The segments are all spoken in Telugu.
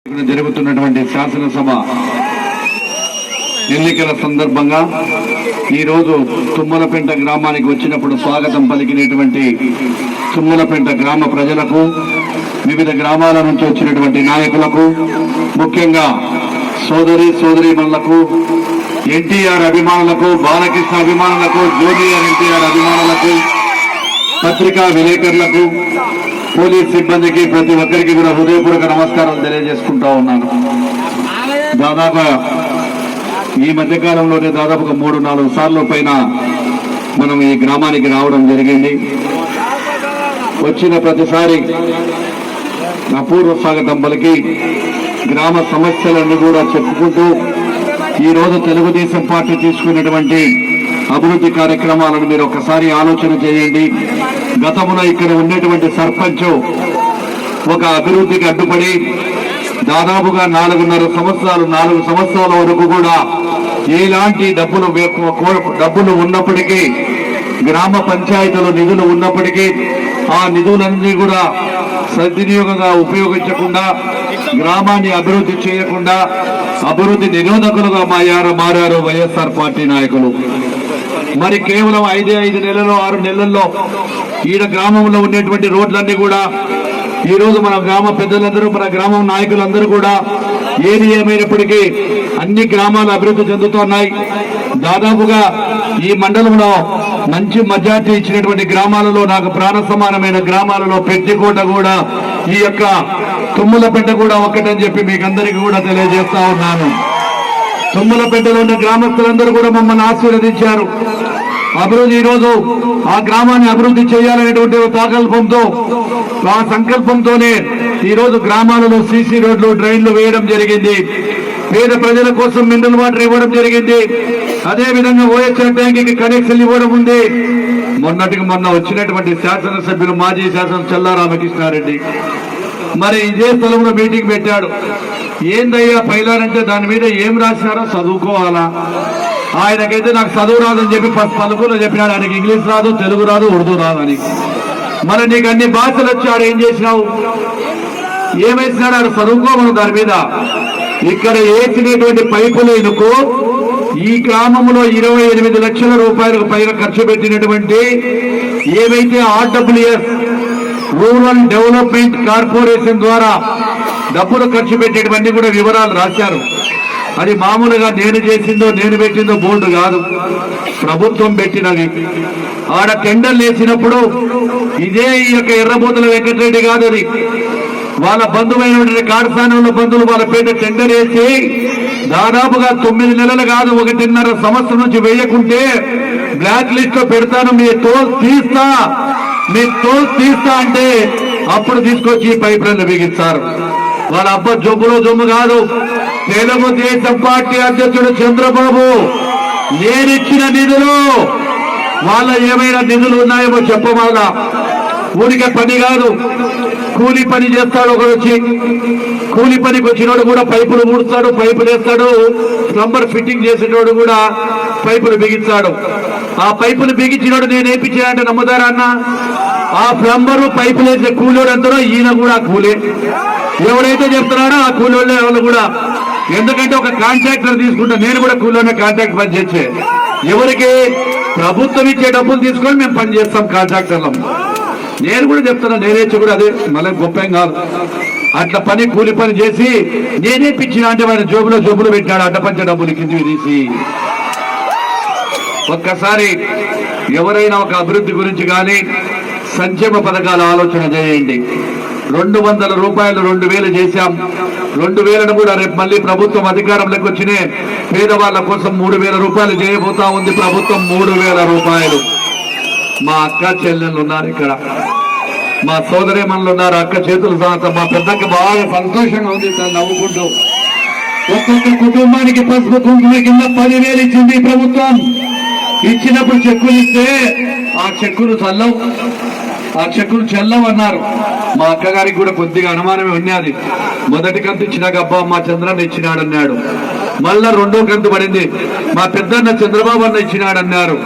జరుగుతున్నటువంటి శాసనసభ ఎన్నికల సందర్భంగా ఈ రోజు తుమ్మలపెంట గ్రామానికి వచ్చినప్పుడు స్వాగతం పలికినటువంటి తుమ్మలపెంట గ్రామ ప్రజలకు, వివిధ గ్రామాల నుంచి వచ్చినటువంటి నాయకులకు, ముఖ్యంగా సోదరీమణులకు, ఎన్టీఆర్ అభిమానులకు, బాలకృష్ణ అభిమానులకు, జూనియర్ ఎన్టీఆర్ అభిమానులకు, పత్రికా విలేకరులకు, పోలీస్ సిబ్బందికి, ప్రతి ఒక్కరికి కూడా హృదయపూర్వక నమస్కారాలు తెలియజేసుకుంటా ఉన్నాను. దాదాపు ఈ మధ్యకాలంలోనే దాదాపుగా 3-4 సార్లు పైన మనం ఈ గ్రామానికి రావడం జరిగింది. వచ్చిన ప్రతిసారి అపూర్వ స్వాగతం పలికి గ్రామ సమస్యలన్నీ కూడా చెప్పుకుంటూ ఈరోజు తెలుగుదేశం పార్టీ తీసుకున్నటువంటి అభివృద్ధి కార్యక్రమాలను మీరు ఒకసారి ఆలోచన చేయండి. గతంలో ఇక్కడ ఉన్నటువంటి సర్పంచ్ ఒక అభివృద్ధికి అడ్డుపడి దాదాపుగా 4 సంవత్సరాల వరకు కూడా ఎలాంటి డబ్బులు ఉన్నప్పటికీ, గ్రామ పంచాయతీలో నిధులు ఉన్నప్పటికీ ఆ నిధులన్నీ కూడా సద్వినియోగంగా ఉపయోగించకుండా, గ్రామాన్ని అభివృద్ధి చేయకుండా అభివృద్ధి నిరోధకులుగా మారారు వైఎస్ఆర్ పార్టీ నాయకులు. మరి కేవలం 5 నెలల్లో 6 నెలల్లో ఈడ గ్రామంలో ఉండేటువంటి రోడ్లన్నీ కూడా ఈ రోజు మన గ్రామ పెద్దలందరూ, మన గ్రామం నాయకులందరూ కూడా ఏది ఏమైనప్పటికీ అన్ని గ్రామాలు అభివృద్ధి చెందుతున్నాయి. దాదాపుగా ఈ మండలంలో మంచి మెజార్టీ ఇచ్చినటువంటి గ్రామాలలో, నాకు ప్రాణ సమానమైన గ్రామాలలో పెద్దికోట కూడా, ఈ యొక్క తుమ్మలపెంట కూడా ఒక్కటని చెప్పి మీకు అందరికీ కూడా తెలియజేస్తా ఉన్నాను. తుమ్మలపెంటలో ఉన్న గ్రామస్తులందరూ కూడా మమ్మల్ని ఆశీర్వదించారు. అభివృద్ధి ఈరోజు ఆ గ్రామాన్ని అభివృద్ధి చేయాలనేటువంటి ఆ సంకల్పంతోనే ఈరోజు గ్రామాలలో సీసీ రోడ్లు, డ్రైన్లు వేయడం జరిగింది. పేద ప్రజల కోసం మినరల్ వాటర్ ఇవ్వడం జరిగింది. అదేవిధంగా ఓఎస్ఆర్ ట్యాంక్ కనెక్షన్ ఇవ్వడం ఉంది. మొన్న వచ్చినటువంటి శాసనసభ్యులు, మాజీ శాసన చల్లా రామకృష్ణారెడ్డి మరి ఇదే స్థలంలో మీటింగ్ పెట్టాడు. ఏందయ్యా పైలానంటే దాని మీద ఏం రాసినారో చదువుకోవాలా? ఆయనకైతే నాకు చదువు రాదని చెప్పి పలుకులో చెప్పినాడు. ఆయనకి ఇంగ్లీష్ రాదు, తెలుగు రాదు, ఉర్దూ రాదు అని. మరి నీకు అన్ని భాషలు వచ్చి ఆడు ఏం చేసినావు? ఏమేసినాడు? ఆడు చదువుకోమను. దాని మీద ఇక్కడ వేసినటువంటి పైపు లైన్కు ఈ గ్రామంలో 28 లక్షల రూపాయలకు పైన ఖర్చు పెట్టినటువంటి ఏవైతే RWS రూరల్ డెవలప్మెంట్ కార్పొరేషన్ ద్వారా డబ్బులు ఖర్చు పెట్టేటువంటి కూడా వివరాలు రాశారు. అది మామూలుగా నేను చేసిందో నేను పెట్టిందో బోర్డు కాదు, ప్రభుత్వం పెట్టినది. ఆడ టెండర్లు వేసినప్పుడు ఇదే ఈ యొక్క ఎర్రబోతుల వెంకటరెడ్డి కాదు, అది వాళ్ళ బంధువైనటువంటి కాడస్థానంలో బంధువులు వాళ్ళ పేట టెండర్ వేసి దాదాపుగా 9 నెలలు కాదు, 1.5 సంవత్సరం నుంచి వేయకుంటే బ్లాక్ లిస్ట్ లో పెడతాను, మీ తోలు తీస్తా అంటే అప్పుడు తీసుకొచ్చి పైప్ లైన్లు బిగిస్తారు. వాళ్ళ అబ్బ జొమ్ము కాదు. తెలుగుదేశం పార్టీ అధ్యక్షుడు చంద్రబాబు నేనిచ్చిన నిధులు, వాళ్ళ ఏమైనా నిధులు ఉన్నాయేమో చెప్పమాలా. ఊరికే పని కాదు, కూలి పని చేస్తాడు. ఒకడు వచ్చి కూలి పనికి వచ్చినోడు కూడా పైపులు ఊడుస్తాడు, పైపులు వేస్తాడు. ప్లంబర్ ఫిట్టింగ్ చేసేటోడు కూడా పైపులు బిగించాడు. ఆ పైపులు బిగించినోడు నేను వేయించానంటే నమ్ముతారా అన్న? ఆ ప్లంబరు పైపులు వేసే కూలోడు ఎంతనో ఈయన కూడా కూలే. ఎవరైతే చెప్తున్నాడో ఆ కూలోళ్ళే వాళ్ళు కూడా. ఎందుకంటే ఒక కాంట్రాక్టర్ తీసుకుంటా, నేను కూడా కూలోనే కాంట్రాక్ట్ పని చేసే. ఎవరికి? ప్రభుత్వం ఇచ్చే డబ్బులు తీసుకొని మేము పని చేస్తాం కాంట్రాక్టర్లం. నేను కూడా చెప్తున్నా, నేనేచ్చి కూడా అదే, మళ్ళీ గొప్పం కాదు. అట్లా కూలి పని చేసి నేనే పిచ్చిన అంటే వాడి జోబులు పెట్టాడు అడ్డపంచ డబ్బులు కిందివి తీసి. ఒక్కసారి ఎవరైనా ఒక అభివృద్ధి గురించి కానీ సంక్షేమ పథకాల ఆలోచన చేయండి. 200 రూపాయలు 2000 చేశాం. 2000ను కూడా రేపు మళ్ళీ ప్రభుత్వం అధికారంలోకి వచ్చిన పేదవాళ్ల కోసం 3000 రూపాయలు చేయబోతా ఉంది ప్రభుత్వం. 3000 రూపాయలు. మా అక్క చెల్లెళ్ళు ఉన్నారు ఇక్కడ, మా సోదరేమణులు ఉన్నారు, అక్క చేతులు సాగుతాం. మా పెద్దకి బాగా సంతోషంగా ఉంది నవ్వుకుంటూ. ఒక్కొక్క కుటుంబానికి పసుపు కుంకుమ కింద 10,000 ఇచ్చింది ప్రభుత్వం. ఇచ్చినప్పుడు చెక్కులు ఇస్తే ఆ చెక్కులు చెల్లవన్నారు. మా అక్కగారికి కూడా కొద్దిగా అనుమానమే ఉన్నది. మొదటి కంతు ఇచ్చినాక అబ్బా మా చంద్రన్న ఇచ్చినాడన్నాడు. మళ్ళా 2వ కంతు పడింది, మా పెద్దన్న చంద్రబాబు అన్న ఇచ్చినాడన్నారు.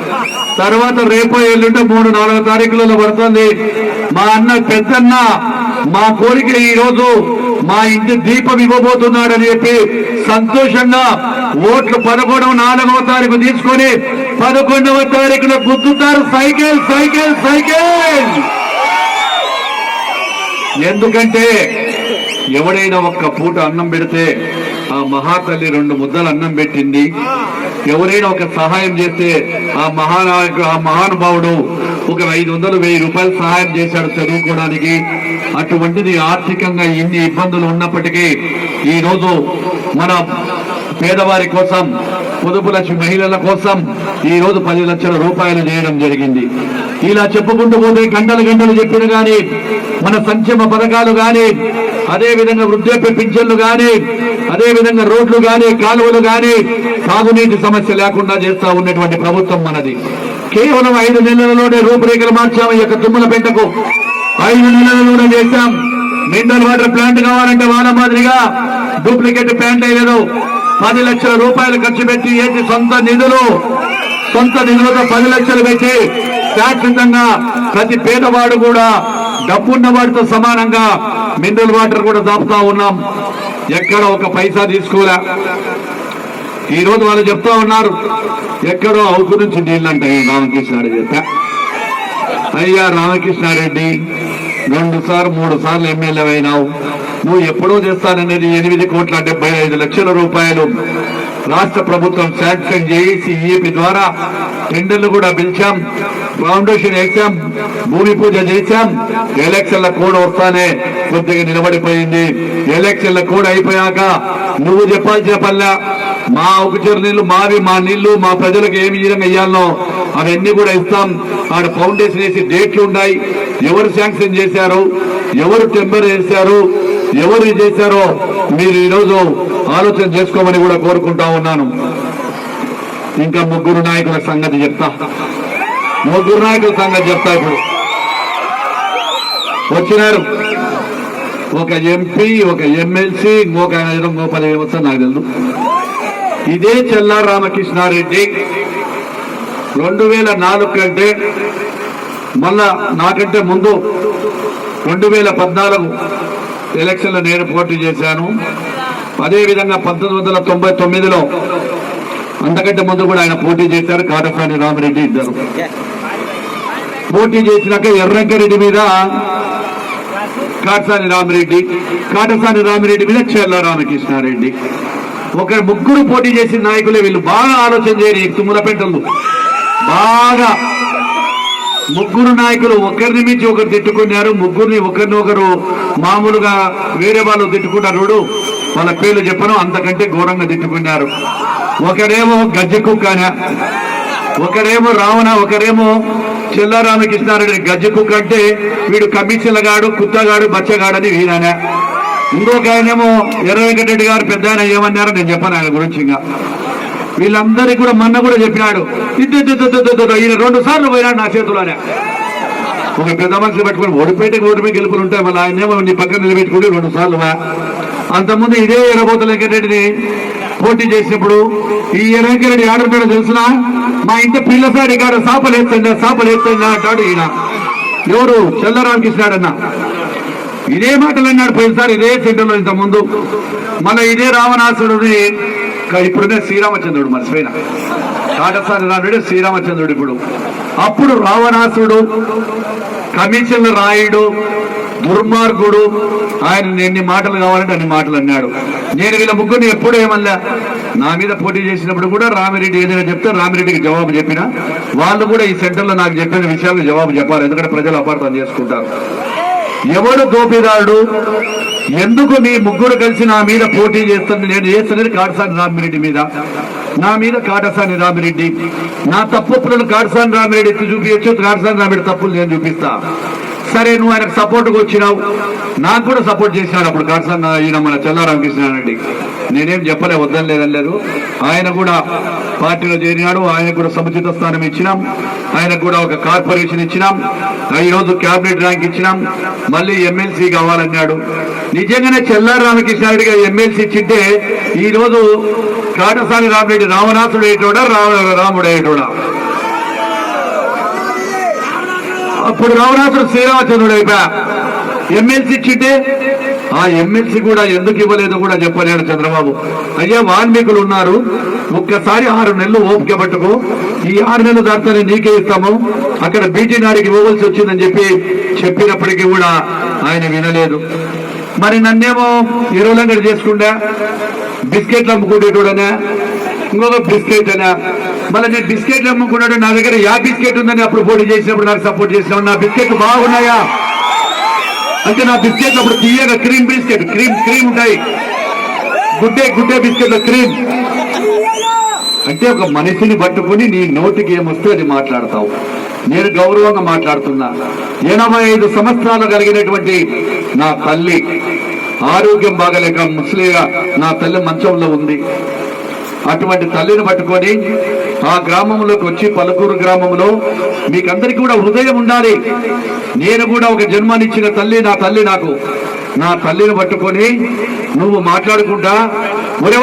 తర్వాత రేపో ఎల్లుంటే 3-4 తారీఖులలో పడుతుంది. మా అన్న పెద్దన్న మా కోరిక ఈ రోజు మా ఇంటి దీపం ఇవ్వబోతున్నాడని చెప్పి సంతోషంగా ఓట్లు 11వ తారీఖు తీసుకొని 11వ తారీఖున గుద్దుతారు సైకిల్ సైకిల్ సైకిల్. ఎందుకంటే ఎవడైనా ఒక్క పూట అన్నం పెడితే ఆ మహాతల్లి 2 ముద్దలు అన్నం పెట్టింది. ఎవరైనా ఒక సహాయం చేస్తే ఆ మహానుభావుడు ఒక 500-1000 రూపాయలు సహాయం చేశాడు చదువుకోవడానికి. అటువంటిది ఆర్థికంగా ఇన్ని ఇబ్బందులు ఉన్నప్పటికీ ఈ రోజు మన పేదవారి కోసం, పొదుపు లక్ష్మి మహిళల కోసం ఈ రోజు 10 లక్షల రూపాయలు చేయడం జరిగింది. ఇలా చెప్పుకుంటూ పోతే గంటలు గంటలు చెప్పిన గాని మన సంక్షేమ పథకాలు గాని, అదే విధంగా వృద్ధాప్య పింఛన్లు గాని, అదే విధంగా రోడ్లు గాని, కాలువలు గాని, సాగునీటి సమస్య లేకుండా చేస్తా ఉన్నటువంటి ప్రభుత్వం మనది. కేవలం 5 నెలలలోనే రూపురేఖలు మార్చాము. ఈ యొక్క తుమ్మలపేటకు 5 నెలలలోనే చేశాం. మినరల్ వాటర్ ప్లాంట్ కావాలంటే వాళ్ళ మాదిరిగా డూప్లికేట్ ప్లాంట్ అయ్యేదో 10 లక్షల రూపాయలు ఖర్చు పెట్టి ఏంటి సొంత నిధులతో 10 లక్షలు పెట్టి శాశ్వతంగా ప్రతి పేదవాడు కూడా డబ్బున్న వాడితో సమానంగా మినరల్ వాటర్ కూడా దాపుతా ఉన్నాం. ఎక్కడ ఒక పైసా తీసుకోలే. ఈ రోజు వాళ్ళు చెప్తా ఉన్నారు ఎక్కడో అవుకు నుంచి నీళ్ళంటే రామకృష్ణారెడ్డి చెప్పా. అయ్యా రామకృష్ణారెడ్డి 2 సార్లు 3 సార్లు ఎమ్మెల్యే అయినావు. నువ్వు ఎప్పుడో చేస్తాననేది 8,75 లక్షల రూపాయలు రాష్ట్ర ప్రభుత్వం శాంక్షన్ చేసి ఈఏపీ ద్వారా టెండర్లు కూడా పిలిచాం, ఫౌండేషన్ వేసాం, భూమి పూజ చేశాం. ఎలక్షన్ల కోడ్ వస్తానే కొద్దిగా నిలబడిపోయింది. ఎలక్షన్ల కోడ్ అయిపోయాక నువ్వు చెప్పాల్సిన పల్లె మా ఉపచర నీళ్లు మావి, మా నీళ్లు మా ప్రజలకు ఏమి విధంగా ఇయ్యాలనో అవన్నీ కూడా ఇస్తాం. ఆడ ఫౌండేషన్ వేసి డేట్లు ఉన్నాయి. ఎవరు శాంక్షన్ చేశారు, ఎవరు టెండర్ చేశారు, ఎవరు చేశారో మీరు ఈరోజు ఆలోచన చేసుకోమని కూడా కోరుకుంటా ఉన్నాను. ఇంకా 3 నాయకుల సంగతి చెప్తా. 3 నాయకుల సంగతి చెప్తా. ఇప్పుడు వచ్చినారు ఒక ఎంపీ, ఒక ఎమ్మెల్సీ, ఇంకొక ఆయన ఏదో 10 వస్తారు నాకు తెలుసు. ఇదే చెల్లా రామకృష్ణారెడ్డి 2004 కంటే మళ్ళా నాకంటే ముందు 2014 ఎలక్షన్లో నేను పోటీ చేశాను. అదేవిధంగా 1999లో అంతకంటే ముందు కూడా ఆయన పోటీ చేశారు. కాటసాని రామిరెడ్డి ఇద్దరు పోటీ చేసినాక ఎర్రంకరెడ్డి మీద కాటసాని రామిరెడ్డి మీద చెల్లా రామకృష్ణారెడ్డి. 3 పోటీ చేసిన నాయకులే వీళ్ళు. బాగా ఆలోచన చేయని తుమ్మలపేటలు బాగా 3 నాయకులు ఒకరిని మించి ఒకరు తిట్టుకున్నారు. 3ని ఒకరినొకరు మామూలుగా వేరే వాళ్ళు తిట్టుకున్నారు. వాళ్ళ పేర్లు చెప్పను, అంతకంటే ఘోరంగా తిట్టుకున్నారు. ఒకరేమో గజ్జె కుక్కన, ఒకరేమో రావణ, ఒకరేమో చెల్లా రామకృష్ణారెడ్డి. గజ్జె కుక్క అంటే వీడు కమిషన్లగాడు, కుత్తగాడు, బచ్చగాడని వీరానే. ఇంకొక ఆయనేమో ఎర్ర వెంకటరెడ్డి గారు పెద్ద ఆయన ఏమన్నారో నేను చెప్పాను ఆయన గురించి. ఇంకా వీళ్ళందరికీ కూడా మొన్న కూడా చెప్పినాడు. ఈయన 2 సార్లు పోయినాడు నా చేతిలోనే. ఒక పెద్ద మనిషి పట్టుకుని ఓడిపోయి గెలుపులు ఉంటాయి. మళ్ళీ ఆయనేమో నీ పక్కన నిలబెట్టుకుంటే 2 సార్లు. అంతకుముందు ఇదే ఎర్రబోతుల వెంకటరెడ్డిని పోటీ చేసినప్పుడు ఈ వెంకటరెడ్డి ఆడుతున్నాడు తెలుసిన, మా ఇంటి పిల్లసారి కాడ సాపలేస్తుందా అంటాడు ఈయన. ఎవరు? చెల్లా రామకృష్ణాడన్న. ఇదే మాటలు అన్నాడు పోయినసారి ఇదే సెంటర్లో. ఇంత ముందు మళ్ళీ ఇదే రావణాసురుడిని ఇప్పుడునే శ్రీరామచంద్రుడు మర్చిపోయిన. కాటసాని రాముడు శ్రీరామచంద్రుడు. ఇప్పుడు అప్పుడు రావణాసుడు, కమిషన్ల రాయుడు, దుర్మార్గుడు. ఆయన ఎన్ని మాటలు కావాలంటే అన్ని మాటలు అన్నాడు. నేను వీళ్ళ 3 ఎప్పుడు ఏమన్నా నా మీద పోటీ చేసినప్పుడు కూడా రామిరెడ్డి ఏదైనా చెప్తే రామిరెడ్డికి జవాబు చెప్పిన. వాళ్ళు కూడా ఈ సెంటర్లో నాకు చెప్పిన విషయాలకు జవాబు చెప్పాలి. ఎందుకంటే ప్రజలు అపార్థం చేసుకుంటారు. ఎవడు దోపిదారుడు, ఎందుకు మీ 3 కలిసి నా మీద పోటీ చేస్తుంది? నేను చేస్తున్నది కాటసాని రామిరెడ్డి మీద. నా మీద కాటసాని రామిరెడ్డి, నా తప్పులను కాటసాని రామిరెడ్డి చూపించచ్చు, కాటసాని రామిరెడ్డి తప్పులు నేను చూపిస్తా. సరే, నువ్వు ఆయనకు సపోర్ట్గా వచ్చినావు, నాకు కూడా సపోర్ట్ చేసినాడు. అప్పుడు కాటసాని ఈయన మన చెల్లా రామకృష్ణారెడ్డి. నేనేం చెప్పలే, వద్దని లేదని లేదు. ఆయన కూడా పార్టీలో చేరినాడు. ఆయనకు కూడా సముచిత స్థానం ఇచ్చినాం. ఆయనకు కూడా ఒక కార్పొరేషన్ ఇచ్చినాం. ఈరోజు క్యాబినెట్ ర్యాంక్ ఇచ్చినాం. మళ్ళీ ఎమ్మెల్సీ కావాలన్నాడు. నిజంగానే చెల్లా రామకృష్ణారెడ్డిగా ఎమ్మెల్సీ ఇచ్చింటే ఈ రోజు కాటసాని రామిరెడ్డి రావణాసుడు అయ్యేటోడా, రాముడు అయ్యేటోడా? అప్పుడు రావణాసుడు శ్రీరామచంద్రుడు అయిపోయా. ఎమ్మెల్సీ ఇచ్చింటే ఆ ఎమ్మెల్సీ కూడా ఎందుకు ఇవ్వలేదు కూడా చెప్పలేడు చంద్రబాబు. అయ్యా వాల్మీకులు ఉన్నారు, ఒక్కసారి 6 నెలలు ఓపిక పట్టుకో, ఈ 6 నెలలు దాటితే నీకే ఇస్తాము, అక్కడ బీటీ నాడికి ఇవ్వవలసి వచ్చిందని చెప్పినప్పటికీ కూడా ఆయన వినలేదు. మరి నన్నేమో ఇరువులంగడి చేసుకుంటా, బిస్కెట్లు అమ్ముకుంటేటోడనా, ఇంకొక బిస్కెట్ అనా, మళ్ళీ నేను బిస్కెట్లు అమ్ముకున్నాడు, నా దగ్గర బిస్కెట్ ఉందని అప్పుడు పోటీ చేసినప్పుడు నాకు సపోర్ట్ చేసినాడు. నా బిస్కెట్లు బాగున్నాయా అంటే నా బిస్కెట్లు అప్పుడు తీయగా క్రీమ్ బిస్కెట్, క్రీమ్ ఉంటాయి, గుడ్డే బిస్కెట్ల క్రీమ్ అంటే ఒక మనిషిని పట్టుకుని నీ నోటికి ఏమొస్తే అది మాట్లాడతావు. నేను గౌరవంగా మాట్లాడుతున్నా. 85 సంవత్సరాలు కలిగినటువంటి నా తల్లి ఆరోగ్యం బాగలేక ముసలిగా నా తల్లి మంచంలో ఉంది. అటువంటి తల్లిని పట్టుకొని ఆ గ్రామంలోకి వచ్చి, పలుకూరు గ్రామంలో మీకందరికీ కూడా హృదయం ఉండాలి. నేను కూడా ఒక జన్మనిచ్చిన తల్లి నా తల్లి, నా తల్లిని పట్టుకొని నువ్వు మాట్లాడుకుంటా ఒరే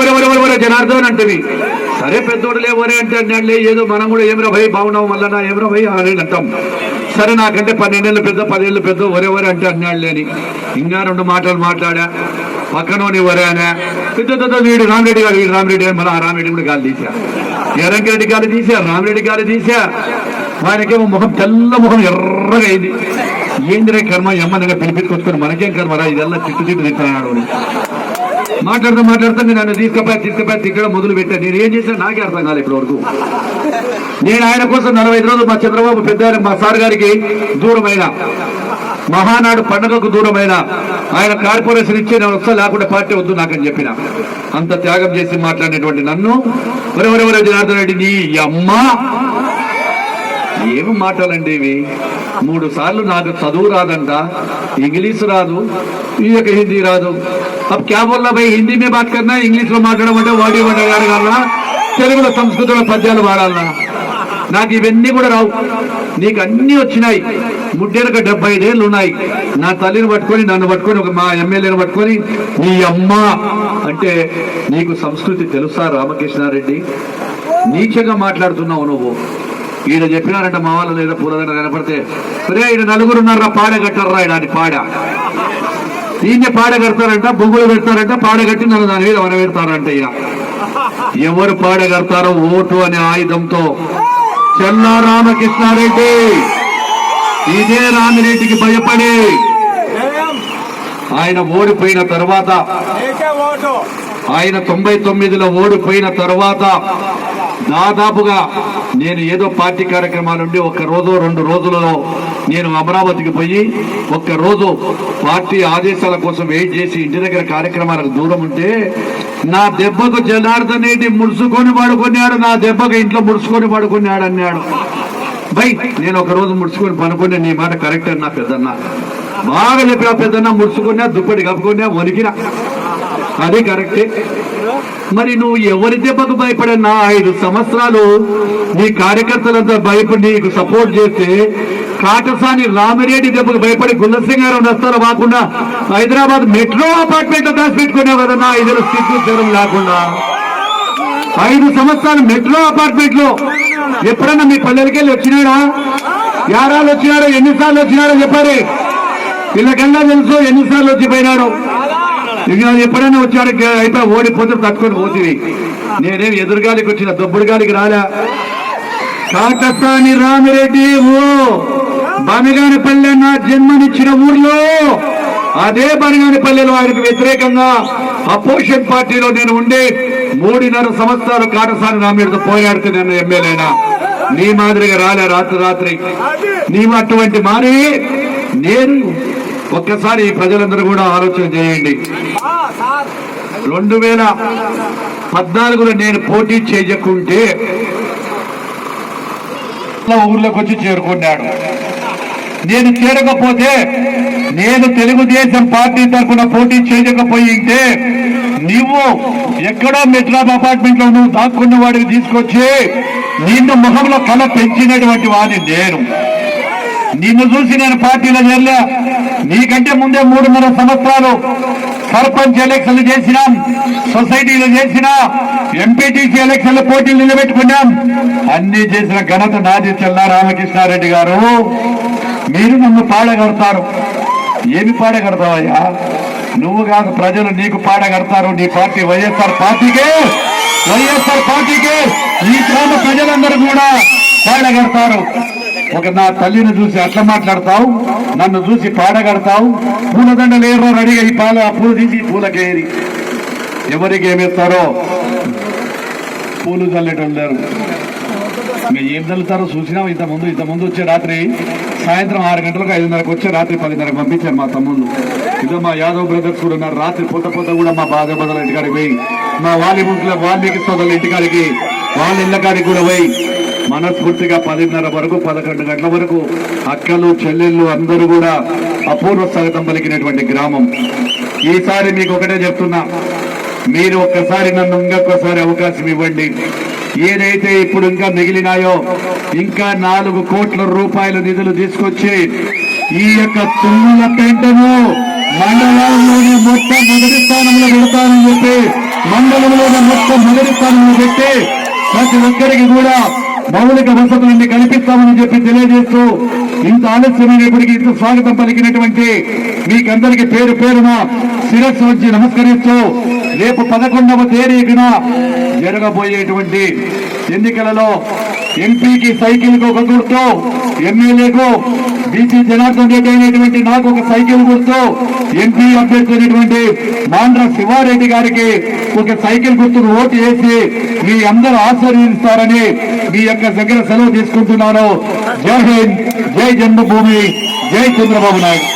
జనార్దన్ అంటవి. సరే పెద్దోడులే ఒరే అంటే అన్నాడులే, ఏదో మనం కూడా ఏమిరా భయ్ బాగున్నావు మళ్ళా ఏమిరా భయ్ అని అంటాం. సరే నాకంటే 12 ఏళ్ళు పెద్ద 10 ఏళ్ళు పెద్ద ఒరే అంటే అన్నాడులే అని ఇంకా 2 మాటలు మాట్లాడా. పక్కనోని ఒరేనా వీడు రామిరెడ్డి గారు, వీడు రామిరెడ్డి గారు, మళ్ళీ ఆ రామిరెడ్డి కూడా గాలి తీసా, ఎర్రంకిరెడ్డి గాలి తీసా, రామిరెడ్డి గాలి తీసా. ఆయనకేమో ముఖం తెల్ల ముఖం ఎర్రగా అయింది. ఏందిరే కర్మ, ఎమ్మనగా పిలిపించుకొచ్చుకొని మనకేం కర్మరా, ఇదల్లా తిట్టు తింటున్నాడు. మాట్లాడుతూ నన్ను తీసుకుపోయి తిట్టడం మొదలు పెట్టాను. నేను ఏం చేశాను నాకే అర్థం కాలేదు ఇప్పటి వరకు. నేను ఆయన కోసం 45 రోజులు మా చంద్రబాబు పెద్ద మా సార్ గారికి దూరమైన, మహానాడు పండుగకు దూరమైన, ఆయన కార్పొరేషన్ ఇచ్చి నేను వస్తా లేకుండా పార్టీ వద్దు నాకని చెప్పిన. అంత త్యాగం చేసి మాట్లాడినటువంటి నన్ను ఎవరెవరెవరో జనార్దన్ రెడ్డి నీ అమ్మ ఏమి మాటలండి ఇవి. 3 సార్లు నాకు చదువు రాదంట, ఇంగ్లీష్ రాదు, ఈ యొక్క హిందీ రాదు. अब क्या बोल रहा भाई, हिंदी में बात करना है, इंग्लिश లో మాట్లాడమంటే వాడి వాడాలన్నా, తెలుగులో సంస్కృతంలో పద్యాలు వాడాలన్నా. నాకు ఇవన్నీ కూడా రావు, నీకు అన్ని వచ్చినాయి. ముడ్డేలకు 75 ఏళ్ళు ఉన్నాయి. నా తల్లిని పట్టుకొని నన్ను పట్టుకొని ఒక మా ఎమ్మెల్యేని పట్టుకొని నీ అమ్మ అంటే నీకు సంస్కృతి తెలుసా రామకృష్ణారెడ్డి? నీచంగా మాట్లాడుతున్నావు నువ్వు. ఈయన చెప్పినారంట మా వాళ్ళు లేదా పూలదండ కనపడితే, సరే ఈయన 4 ఉన్నారా పాడ కట్టారా ఈయన అని పాడ, ఈయన పాడ కడతారంట, బొగ్గులు పెడతారంట, పాడ కట్టి నన్ను దాని మీద వనబెడతారంట. ఈయన ఎవరు పాడ కడతారో ఓటు అనే ఆయుధంతో చెల్లా రామకృష్ణారెడ్డి ఇదే రామిరెడ్డికి భయపడి ఆయన ఓడిపోయిన తర్వాత, ఆయన 99లో ఓడిపోయిన తర్వాత దాదాపుగా నేను ఏదో పార్టీ కార్యక్రమాలుండి 1 రోజు 2 రోజులలో నేను అమరావతికి పోయి 1 రోజు పార్టీ ఆదేశాల కోసం వెయిట్ చేసి ఇంటి దగ్గర కార్యక్రమాలకు దూరం ఉంటే నా దెబ్బకు జనార్దన్ రెడ్డి ముడుచుకొని పడుకున్నాడు, నా దెబ్బకు ఇంట్లో ముడుచుకొని పడుకున్నాడు అన్నాడు. బై నేను 1 రోజు ముడుచుకొని పనుకునే, నీ మాట కరెక్ట్ అని నా పెద్దన్న బాగా చెప్పిన. పెద్దన్న ముడుచుకున్నా, దుప్పటి కప్పుకున్నా, వణికినా, అది కరెక్టే. మరి నువ్వు ఎవరి దెబ్బకు భయపడన్నా 5 సంవత్సరాలు నీ కార్యకర్తలంతా భయపడి నీకు సపోర్ట్ చేస్తే, కాటసాని రామిరెడ్డి దెబ్బకు భయపడి గుల్లసింగారం నష్టాలు కాకుండా హైదరాబాద్ మెట్రో అపార్ట్మెంట్ లో దాచిపెట్టుకున్నావు కదన్నా. 5 సిగ్గు జ్వరం లేకుండా 5 సంవత్సరాలు మెట్రో అపార్ట్మెంట్ లో ఎప్పుడన్నా మీ పల్లెలకి వెళ్ళి వచ్చినాడా? యారాలు వచ్చినాడో, ఎన్నిసార్లు వచ్చినాడో చెప్పారు. వీళ్ళకన్నా తెలుసు ఎన్నిసార్లు వచ్చిపోయినాడు. ఎప్పుడైనా వచ్చాడు అయితే ఓడిపోతే తట్టుకొని పోతుంది. నేనేం ఎదురుగాలికి వచ్చిన దొబ్బుడు గాలికి రాలా. కాటసాని రామిరెడ్డి ఓ బనగానిపల్లె నా జన్మనిచ్చిన ఊర్లో, అదే బనగానిపల్లెలో ఆయనకు వ్యతిరేకంగా అపోజిషన్ పార్టీలో నేను ఉండే 3.5 సంవత్సరాలు కాటసాని రామిరెడ్డితో పోరాడుతూ నేను ఎమ్మెల్యేనా. నీ మాదిరిగా రాలే రాత్రి. నీవు అటువంటి మారి నేను. ఒక్కసారి ప్రజలందరూ కూడా ఆలోచన చేయండి. 2014లో నేను పోటీ చేయకుంటే ఊర్లోకి వచ్చి చేరుకున్నాడు. నేను చేరకపోతే, నేను తెలుగుదేశం పార్టీ తరఫున పోటీ చేయకపోయింటే నువ్వు ఎక్కడో మెట్రాబ్ అపార్ట్మెంట్ లో నువ్వు దాక్కున్న వాడికి తీసుకొచ్చి నిన్ను ముఖంలో కళ పెంచినటువంటి వాడిని నేను. నిన్ను చూసి నేను పార్టీలో చేరలే. నీకంటే ముందే 3.5 సంవత్సరాలు సర్పంచ్ ఎలక్షన్లు చేసినాం, సొసైటీలు చేసినా, ఎంపీటీసీ ఎలక్షన్ల పోటీలు నిలబెట్టుకున్నాం. అన్ని చేసిన ఘనత నాది. చెల్లా రామకృష్ణారెడ్డి గారు, మీరు నన్ను పాడగడతారు. ఏమి పాడగడతావయ్యా? నువ్వు కాదు, ప్రజలు నీకు పాట కడతారు. నీ పార్టీ వైఎస్ఆర్ పార్టీకే ఈ గ్రామ ప్రజలందరూ కూడా పాట కడతారు. ఒక నా తల్లిని చూసి అట్లా మాట్లాడతావు, నన్ను చూసి పాట కడతావు. పూలదండలు ఏరో రెడీగా ఈ పూలు తీసి పూలకేరి ఎవరికి ఏమేస్తారో పూలు చల్లేటోళ్ళు లేరు. ఇంకా ఏం చల్లుతారో చూసినాం. ఇంతకుముందు వచ్చే రాత్రి సాయంత్రం 6 గంటలకు 5:30కు వచ్చే రాత్రి 10:30కు పంపించారు మా తమ్ముళ్ళు. ఇదో మా యాదవ్ బ్రదర్స్ కూడా ఉన్నారు. రాత్రి పొద్దు కూడా మా బాధ బదల ఇంటికాడికి పోయి, మా వాల్మీకి సోదరుల ఇంటికాడికి, వాళ్ళ ఇళ్ళ కాడికి కూడా పోయి మనస్ఫూర్తిగా 10:30 వరకు 11 గంటల వరకు అక్కలు చెల్లెళ్ళు అందరూ కూడా అపూర్వ స్వాగతం పలికినటువంటి గ్రామం. ఈసారి మీకు ఒకటే చెప్తున్నా, మీరు ఒక్కసారి నన్ను ఇంకొకసారి అవకాశం ఇవ్వండి. ఏదైతే ఇప్పుడు ఇంకా మిగిలినాయో ఇంకా 4 కోట్ల రూపాయల నిధులు తీసుకొచ్చి ఈ యొక్క తుమ్ముల పెంటను మండలంలోని మొత్తం మొదటి స్థానంలో పెడతానని చెప్పి, మండలంలోని మొత్తం మొదటి స్థానంలో పెట్టి ప్రతి ఒక్కరికి కూడా మౌలిక వసతులన్నీ కల్పిస్తామని చెప్పి తెలియజేస్తూ, ఇంత ఆలస్యమైనప్పటికీ ఇంత స్వాగతం పలికినటువంటి మీకందరికీ పేరు పేరున శిరస్సు వచ్చి నమస్కరిస్తూ, రేపు 11వ తేదీన జరగబోయేటువంటి ఎన్నికలలో ఎంపీకి సైకిల్ ఒక గుర్తు, ఎమ్మెల్యేకు బీసీ జనార్దన్ రెడ్డి అయినటువంటి నాకు ఒక సైకిల్ గుర్తు, ఎంపీ అభ్యర్థి అయినటువంటి మాండ్ర శివారెడ్డి గారికి ఒక సైకిల్ గుర్తును ఓటు వేసి మీ అందరూ ఆశీర్వదిస్తారని మీ యొక్క దగ్గర సెలవు తీసుకుంటున్నాను. జై హింద్, జై జన్మభూమి, జై చంద్రబాబు నాయుడు.